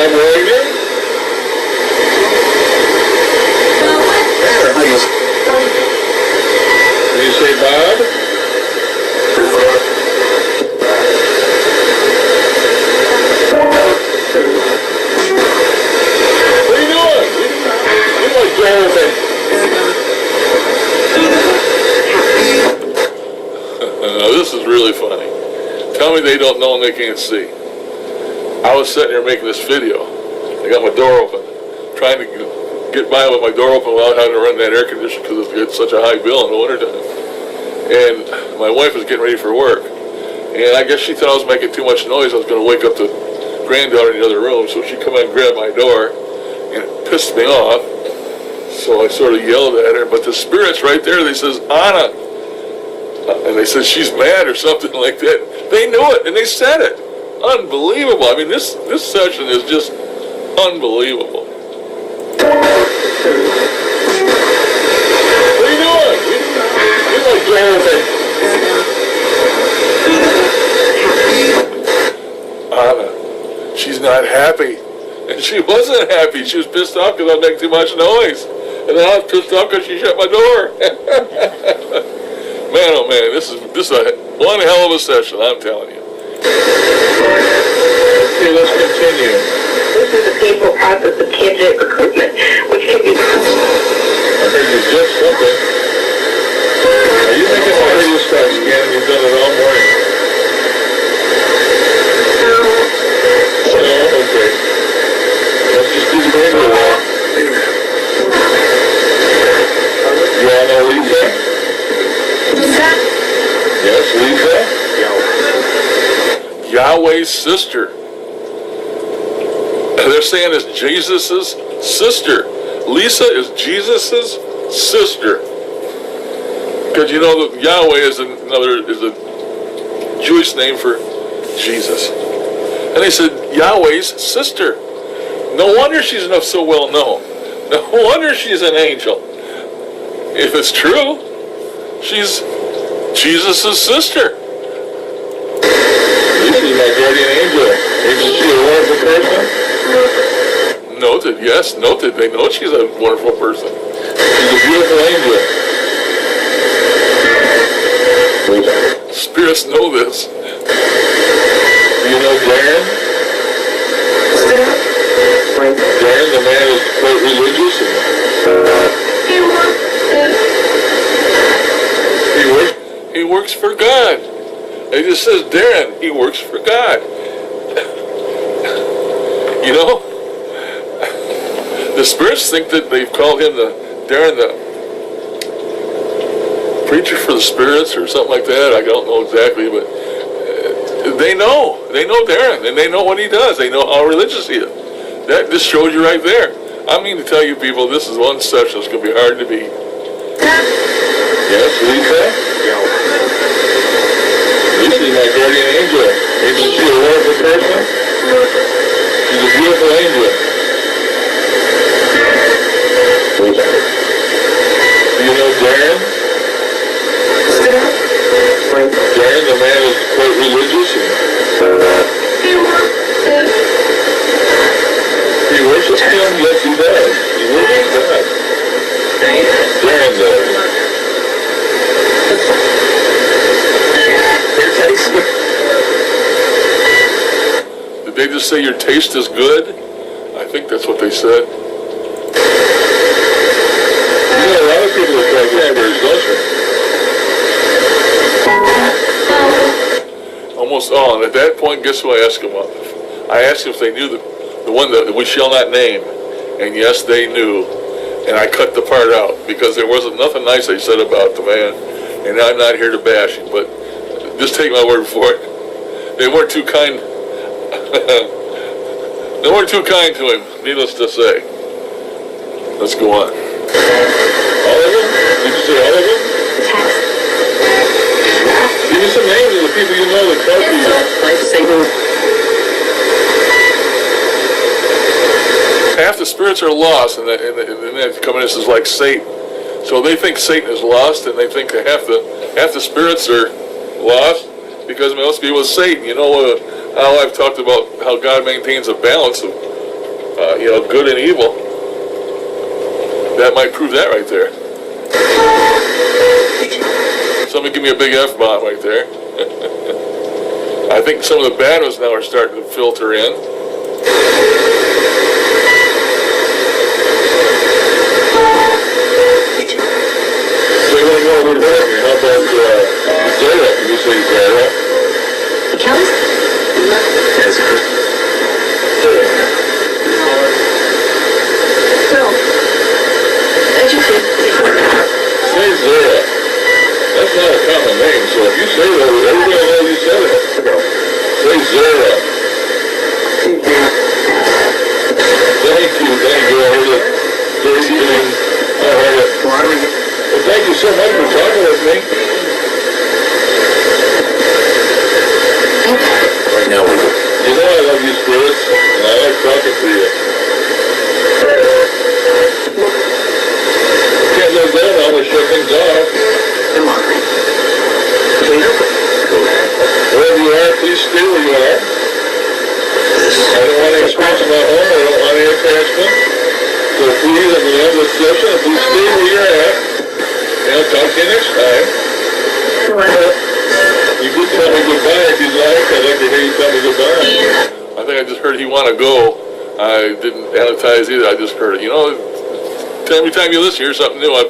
Bob Wagner? Did you say Bob? What are you doing? You like Jonathan. This is really funny. Tell me they don't know and they can't see. I was sitting here making this video. I got my door open, trying to get by with my door open without having to run that air conditioner because it's such a high bill in the wintertime. And my wife was getting ready for work. And I guess she thought I was making too much noise. I was going to wake up the granddaughter in the other room. So she come in and grabbed my door, and it pissed me off. So I sort of yelled at her. But the spirit's right there. They says, Anna. And they said she's mad or something like that. They knew it, and they said it. Unbelievable. I mean, this session is just unbelievable. What are you doing? You like Jonathan. Anna, she's not happy. And she wasn't happy. She was pissed off because I was making too much noise. And then I was pissed off because she shut my door. Man, oh man, this is one hell of a session, I'm telling you. Okay, let's continue. This is a painful process of candidate recruitment, which can be... I heard you just something. Are you making a radio start scan? You've done it all morning. No, okay. Let's just do the radio wall. You all know Lisa? Yes, Lisa? Yahweh's sister. They're saying it's Jesus' sister. Lisa is Jesus' sister. Because you know that Yahweh is a Jewish name for Jesus. And they said Yahweh's sister. No wonder she's enough so well known. No wonder she's an angel. If it's true, she's Jesus' sister. Lisa's my guardian angel. Isn't she a wonderful person? Noted, yes, noted. They know she's a wonderful person. She's a beautiful angel. Spirits know this. Do you know Darren? Darren, the man is quite religious. He works for God. It just says Darren, he works for God. You know, the spirits think that they've called him Darren the preacher for the spirits or something like that. I don't know exactly, but they know Darren, and they know what he does. They know how religious he is. That just shows you right there. I mean to tell you people, this is one session that's going to be hard to beat. Yes, Lisa? Lisa's my guardian angel. Isn't she a wonderful person? She's a beautiful angel. Do you know Darren? Darren, the man is quite religious. He worships him? Yes, he does. He worships God. Darren does. Did they just say your taste is good? I think that's what they said. You know, a lot of people are called Cambridge, don't you? Almost all. And at that point, guess who I asked them of? I asked them if they knew the one that we shall not name. And yes, they knew. And I cut the part out because there wasn't nothing nice they said about the man. And I'm not here to bash him, but just take my word for it. They weren't too kind. They weren't too kind to him, needless to say. Let's go on. All of them? Did you say all of them? Give me some names of the people you know that talk to you. Half the spirits are lost, and then come in, this is like Satan. So they think Satan is lost, and they think that half the spirits are lost because it must be with Satan. You know how I've talked about how God maintains a balance of good and evil. That might prove that right there. Somebody give me a big F-bomb right there. I think some of the bad ones now are starting to filter in. So you want to go a little bit here? How about Zara? Can you say Zara? Say Zara. That's not a common name, so if you say that, everybody will know you said it. Say Zara. Thank you. I heard it. Very good. I heard it. Well, thank you so much for talking with me. Right now, you know I love you, spirits, and I like talking to you. Can't live that, I'm gonna shut things off. Wherever you are, please stay where you are. I don't want any expense in my home, I don't want any attachment. So please, at the end of the session, please stay where you're at. And I'll talk to you next time. You could tell me goodbye if you'd like. I'd like to hear you tell me goodbye. I think I just heard he want to go. I didn't annotize either. I just heard it. Every time you listen, you hear something new. I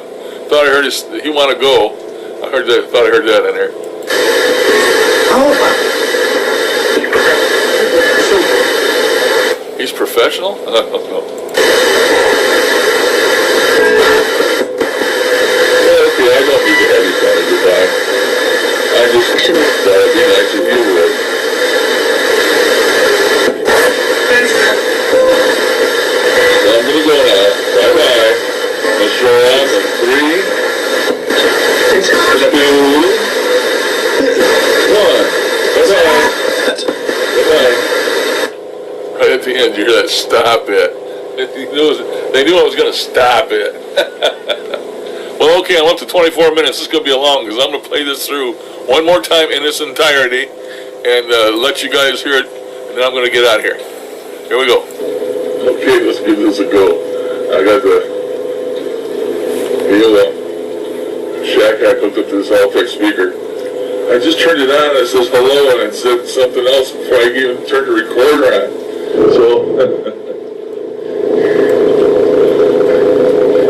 thought I heard he want to go. Thought I heard that in there. He's professional? I don't know. Okay, I don't need to have you tell me goodbye. I just thought it'd be nice if you would. So I'm gonna go now. Bye-bye. Let's show up in 3, 2, 1. Bye-bye. Bye-bye. Right at the end, you hear that stop it. They knew I was going to stop it. Well, okay, I'm up to 24 minutes. This is going to be long because I'm going to play this through one more time in its entirety and let you guys hear it, and then I'm going to get out of here. Here we go. Okay, let's give this a go. I got the shack hack hooked up to this Altec speaker. I just turned it on and it says hello and it said something else before I even turned the recorder on. So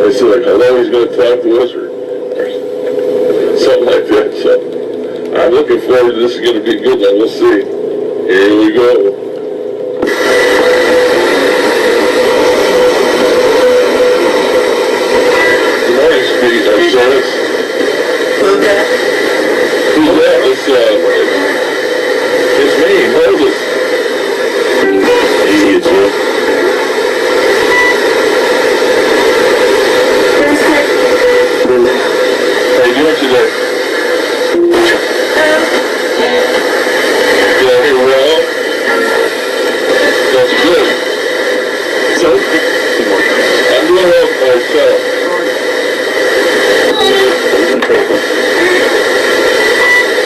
I said like hello, he's going to talk to us or something like that. So I'm looking forward to this. Is going to be a good one. We'll see. Here we go. It's me, Moses. Hey, it's you. How you doing today? Did I hear well? That's good. I'm doing well myself.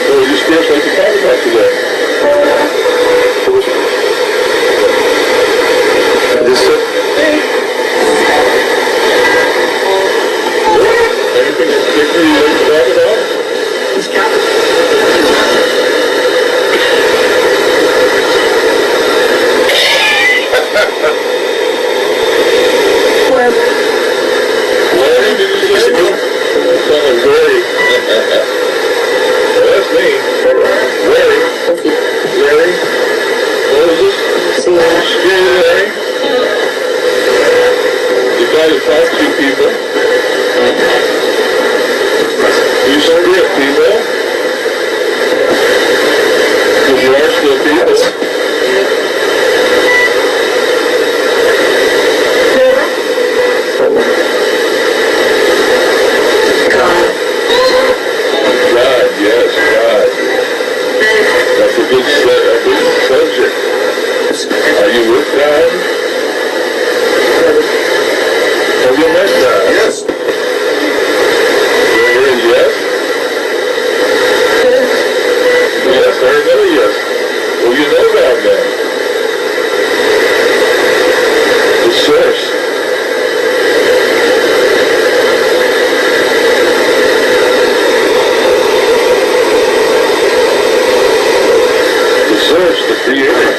What would you spirits like to talk about today? Anything in particular you like to talk about? Larry, did you say? Sounded very. Well, that's me. Larry. Moses. Larry. The guy who talks to people. You spirit people. Because you are still people. God, yes, God. That's a good subject. Are you with God? Have you met God? Yes. There is yes? Yes, there's another yes. Well, you know God then. The the Creator.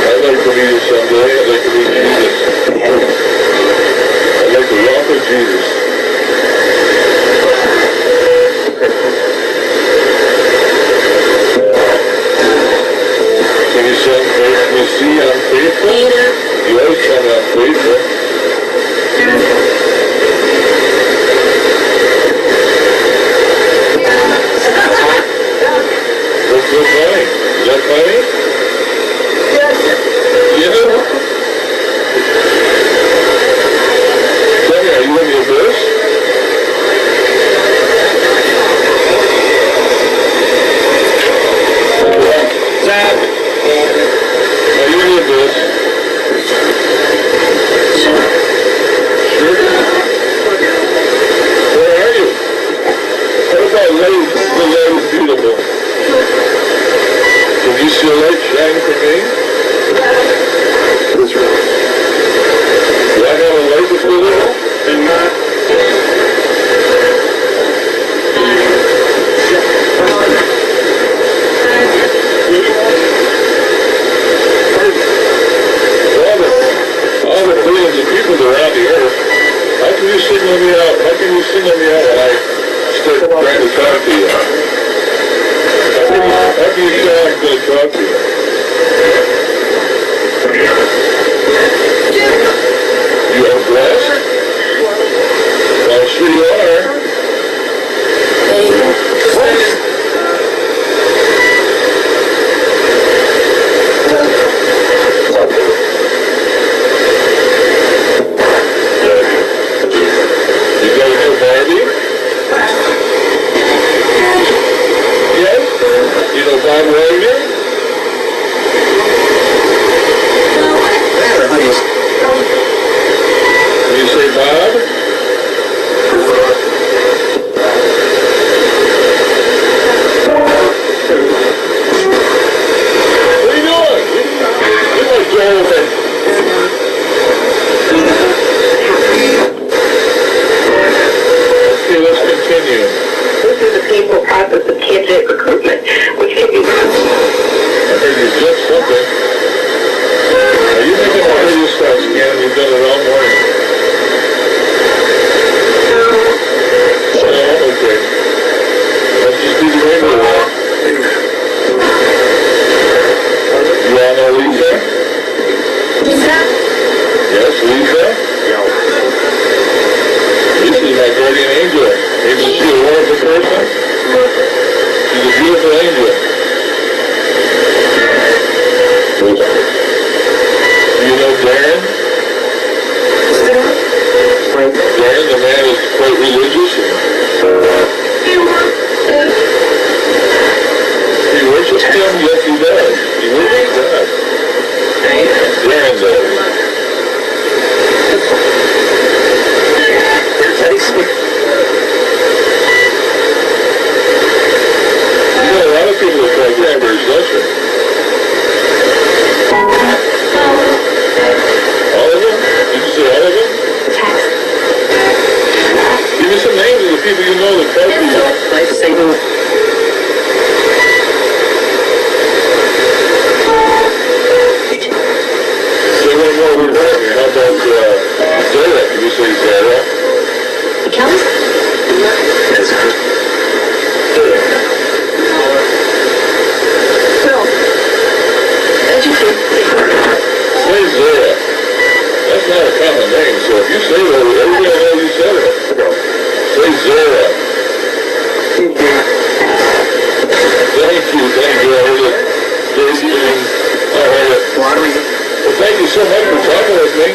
I'd like to meet you someday. I'd like to meet Jesus. I'd like to walk with Jesus. Can you send faith? Can you see I'm faithful? You always tell me I'm faithful. What's so funny? Is that funny? Yeah? Tell me, are you in your verse? Zach! Are you in your verse? Sure? Where are you? What about light? The light is beautiful. Can you see a light shine for me? Do I have a light that's little? All the billions of people around the earth, how can you single me out? How can you single me out when I start trying to talk to you? How can you say I'm going to talk to you? You are blessed? Well, sure you are. You got a new Barbie? Yes? You know Bob Wagner? Can you say Bob? What are you doing? You must go over. Okay, let's continue. This is a painful process of candidate recruitment, which can be... I heard you just something. Are you making a radio stop scan? You've done it all morning. Oh, okay. Let's just do the radio walk. You all know Lisa? Yes, Lisa? Lisa's my guardian angel. Isn't she a wonderful person? She's a beautiful angel. Do you know Darren? Darren, the man is quite religious. He worships him? Yes, he does. He worships God. Darren does. You know, a lot of people are called Gambers, don't you? All of them? Did you say all of them? Give me some names of the people you know that call you. Say one more word for me. How about Zara? Can you say Zara? Say Zara. That's not a common name, so if you say that, everybody will know you said it. Say Zara. Thank you. I heard it. I heard it. Well, thank you so much for talking with me.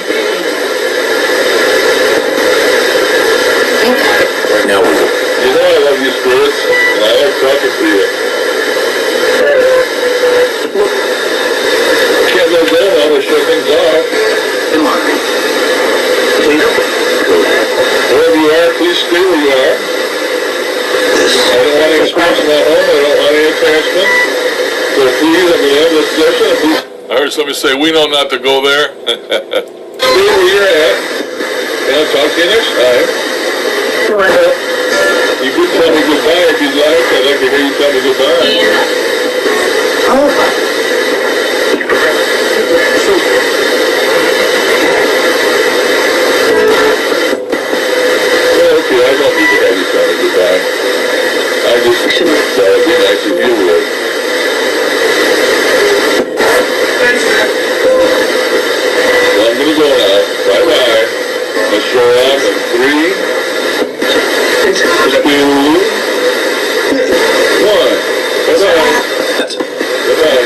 You know I love you, spirits, and I like talking to you. Can't let go now to shut things off. Wherever you are, please stay where you are. I don't want any expansion at home. I don't want any attachment. So please, at the end of this session, please. I heard somebody say, we know not to go there. Stay where you're at, and Show up in 3, 2, 1. Bye-bye. Bye-bye.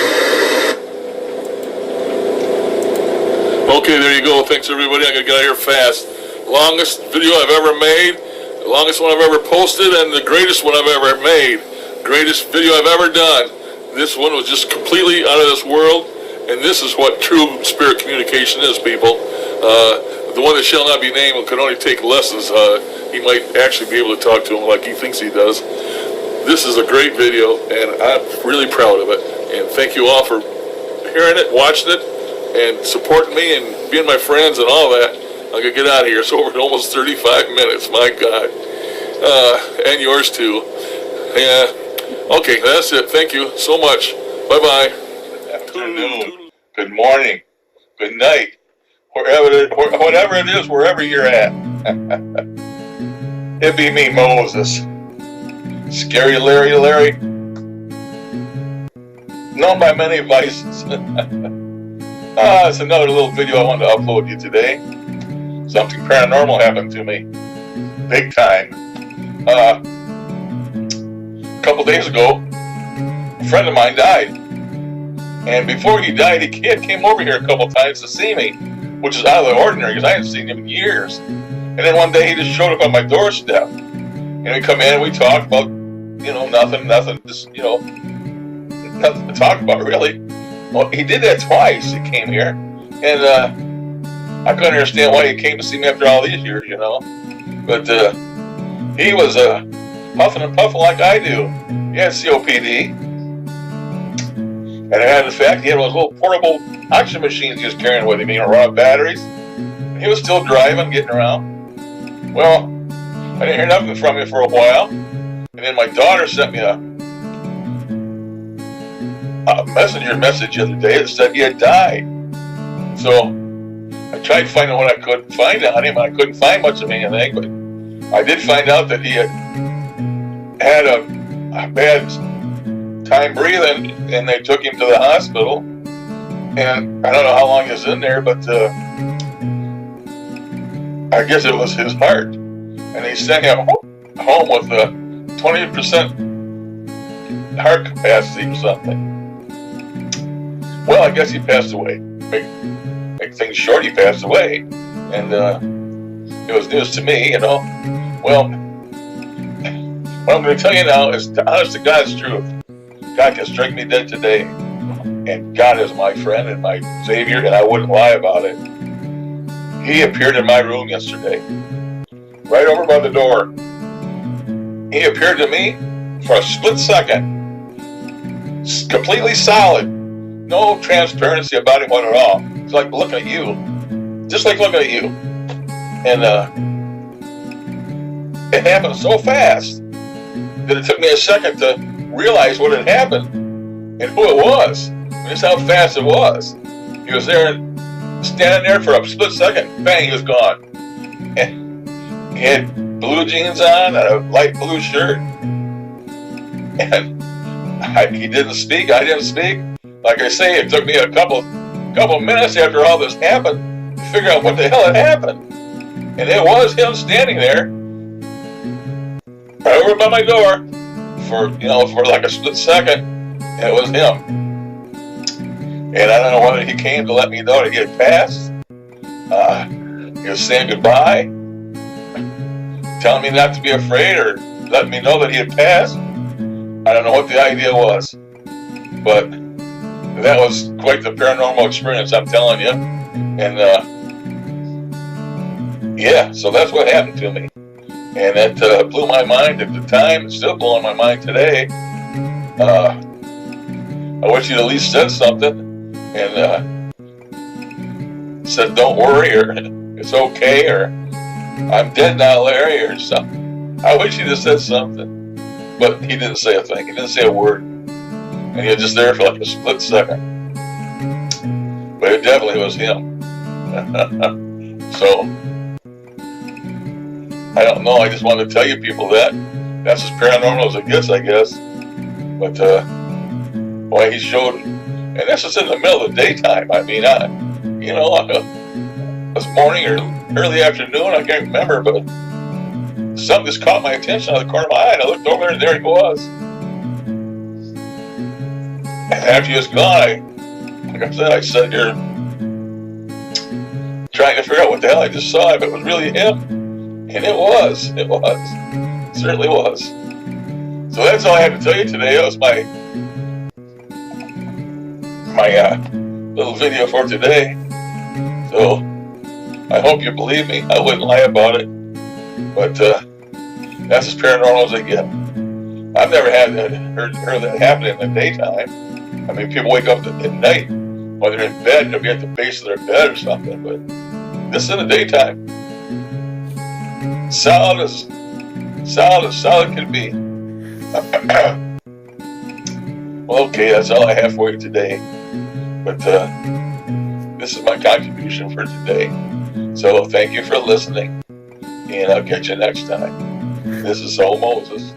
Okay, there you go. Thanks, everybody. I'm going to get out of here fast. Longest video I've ever made, the longest one I've ever posted, and the greatest one I've ever made. Greatest video I've ever done. This one was just completely out of this world, and this is what true spirit communication is, people. The one that shall not be named could only take lessons. He might actually be able to talk to him like he thinks he does. This is a great video, and I'm really proud of it. And thank you all for hearing it, watching it, and supporting me and being my friends and all that. I'm going to get out of here. It's over almost 35 minutes, my God. And yours too. Yeah. Okay, that's it. Thank you so much. Bye-bye. Afternoon. Good morning. Good night. Whatever it is, wherever you're at. It be me, Moses. Scary Larry. Known by many vices. It's another little video I wanted to upload you today. Something paranormal happened to me. Big time. A couple days ago, a friend of mine died. And before he died, he came over here a couple times to see me, which is out of the ordinary because I hadn't seen him in years. And then one day he just showed up on my doorstep. And we come in and we talk about, nothing, just, nothing to talk about really. Well, he did that twice. He came here. And I couldn't understand why he came to see me after all these years, But he was puffing and puffing like I do. He had COPD. And it had the fact he had those little portable oxygen machines he was carrying with him, raw batteries. And he was still driving, getting around. Well, I didn't hear nothing from him for a while. And then my daughter sent me a messenger message the other day that said he had died. So I tried finding what I could find on him. I couldn't find much of anything, but I did find out that he had a bad time breathing, and they took him to the hospital. And I don't know how long he was in there, but I guess it was his heart. And they sent him home with 20% heart capacity or something. Well, I guess he passed away. Make things short, he passed away. And it was news to me, Well, what I'm going to tell you now is the honest to God's truth. God can strike me dead today. And God is my friend and my Savior, and I wouldn't lie about it. He appeared in my room yesterday, right over by the door. He appeared to me for a split second, completely solid, no transparency about him at all. It's like looking at you, just like looking at you. And it happened so fast that it took me a second to realize what had happened and who it was. Just how fast it was. He was there, standing there for a split second. Bang, he was gone. And he had blue jeans on and a light blue shirt. And he didn't speak. I didn't speak. Like I say, it took me a couple minutes after all this happened to figure out what the hell had happened. And it was him standing there, right over by my door, for like a split second. And it was him. And I don't know whether he came to let me know that he had passed. He was saying goodbye, telling me not to be afraid, or letting me know that he had passed. I don't know what the idea was, but that was quite the paranormal experience, I'm telling you. And so that's what happened to me. And it blew my mind at the time. It's still blowing my mind today. I wish you'd at least said something. And said, don't worry, or it's okay, or I'm dead now, Larry, or something. I wish he'd have said something. But he didn't say a thing. He didn't say a word. And he was just there for like a split second. But it definitely was him. So, I don't know. I just wanted to tell you people that. That's as paranormal as it gets, I guess. But, boy, he showed... And this is in the middle of the daytime. I mean, it was morning or early afternoon, I can't remember, but something just caught my attention out of the corner of my eye, and I looked over there, and there he was. And after he was gone, like I said, I sat here trying to figure out what the hell I just saw, if it was really him. And it was. It certainly was. So that's all I had to tell you today. That was my little video for today. So I hope you believe me. I wouldn't lie about it. But that's as paranormal as I get. I've never heard that happen in the daytime. I mean, people wake up at night while they're in bed, they'll be at the base of their bed or something. But this is in the daytime. Solid as solid can be. Well, okay, that's all I have for you today. But this is my contribution for today. So thank you for listening, and I'll catch you next time. This is Soul Moses.